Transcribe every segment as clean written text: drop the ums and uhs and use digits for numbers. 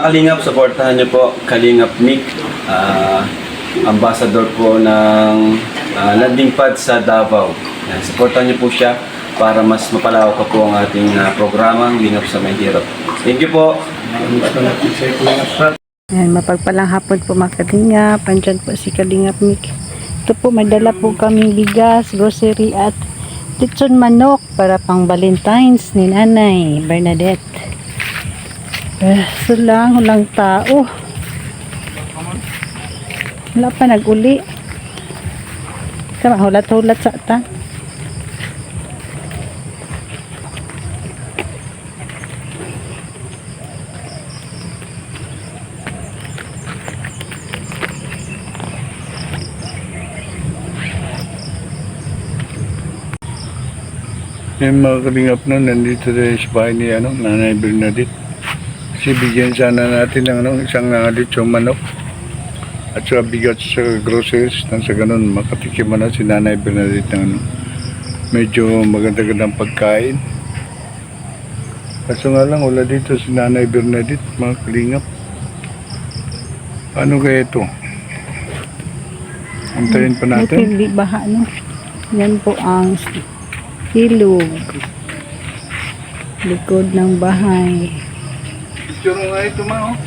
Kalingap, supportahan niyo po Kalingap Mick, ambassador po ng landing pad sa Davao. Yan, supportahan niyo po siya para mas mapalawak pa po ang ating programang Lingap sa Mahirap. Thank you po. Ayan, mapagpalang hapon po mga Kalingap. Andyan po si Kalingap Mick. Ito po, may dala po kaming bigas, grocery at lechon manok para pang Valentine's ni Nanay Bernadette. So lang, walang tao. Wala pa nag-uli. Sama, hulat-hulat sa ta. Yung mga Kalingap na nandito tayo sa bahay ni Nanay Bernadette. Kasi bigyan sana natin ng isang lechong manok at saka bigat sa groceries nang sa ganun makatikim na si Nanay Bernadette ng medyo maganda-gandang pagkain. Kaso nga lang wala dito si Nanay Bernadette, mga Kalingap. Ano kaya ito? Antayin pa natin. Hindi baha, no? Yan po ang ilog. Likod ng bahay. Picture mo nga ito, ma, oh.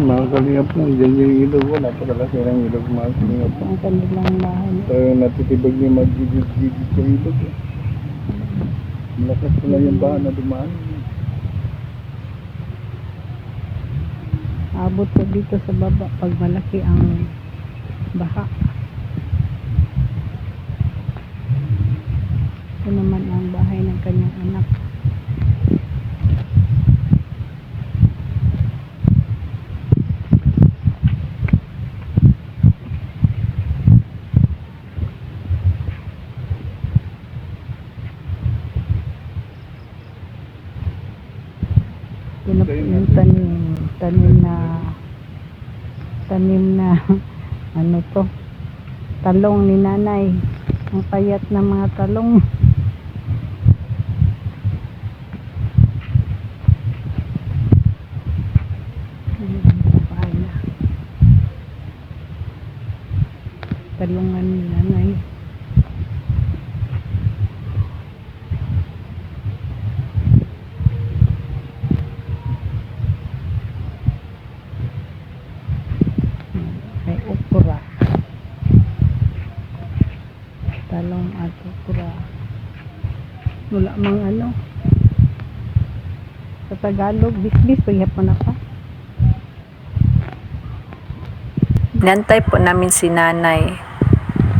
Mga Kalingap na, dyan yung ilog. Wala pa talaga ng ilog, mga Kalingap. Ang kanilang bahay. Tayo natitibag niya mag-gigit sa ilog. Malakas pala yung bahan na dumaan. Abot po dito sa baba pag malaki ang baha. Ito naman ang bahay ng kanyang anak. Ito na po yung tanim na ano to, talong ni Nanay. Ang payat ng mga talong. Talungan ni Nanay. May okra. Talong at okra. Wala mang ano. Sa Tagalog, bisbis, paghapon na pa. Nantay po namin si Nanay,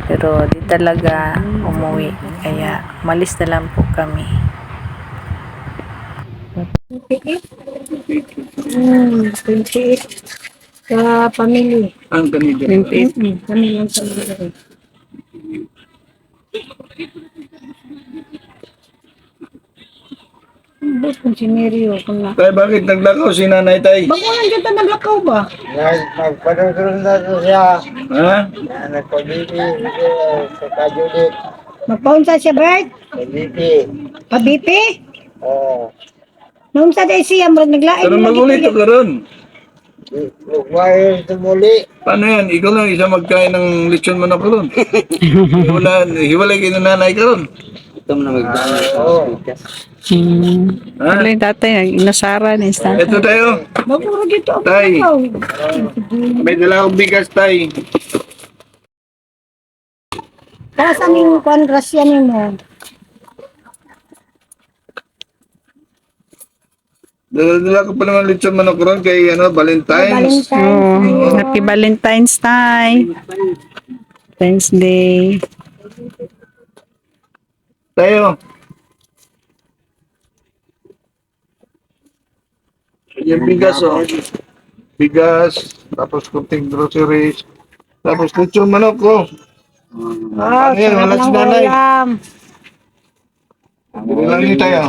pero di talaga umuwi, kaya malis na lang po kami. 28 sa family. Ang kanila. 28. Kami lang sa family. Bus kung sineryo kung na. Tay, bakit naglakaw si Nanay, Tay? Bago lang dyan ta naglakaw ba? Nagpadungsulong na ito siya. Ha? Nagpabiti sa kajulit. Magpaunsa siya, Bert? Pabiti. Pabipi? Oo. Noong sa day siya, naglain Pero magulit ka ron. Lugwayo tumuli. Paano yan? Ikaw lang isa magkain ng lechon manok ka ron. Hiwalay kayo ng Nanay ka ron. Oo. Ha? Wala yung tatay, inasara na yung Ito tayo. Magpuro dito. Tay. May dala akong bigas, Tay. Para sa aming kuhan, grasya niyo mo. Dala ko pa naman lechon manok ron kay Valentine's. Happy Valentine's Day. Valentine's Day. Tayo. Yung bigas, oh. Bigas, tapos kunting groceries, tapos lechon manok, oh. Oh, Ano yan? Wala si Nanay. Bili lang ni tayo.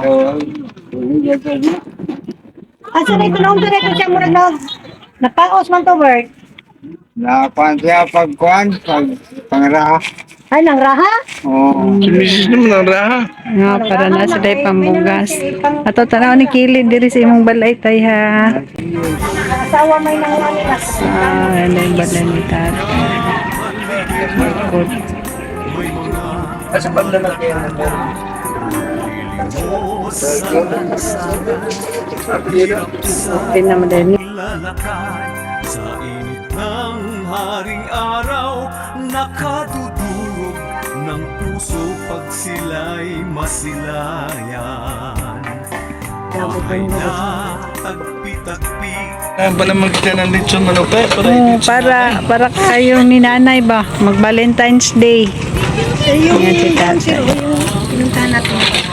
Asa na ito na ito siya murag na napaos man to work. Nakuan siya pagkuan, pangraha. Ay, nang raha? Oo. Si Mrs. naman ang raha. Nga, para na sa day pambugas. Ato, tanaw ni Kilid, diri sa imong balay tay ha. Asawa may nangyari na. Ano yung balay ni Tata. Good. Kasi paglalag kayo ng Okay naman din. lalakad sa init ng haring araw, nakadudurog ng puso pag sila'y masilayan. Bahay na tagpi-tagpi, Ayan pa naman kita ng lechon manok tayo. Oh, para kayo ni nanay ba? Mag Valentine's Day. Yan si Tata. Pinuntahan natin.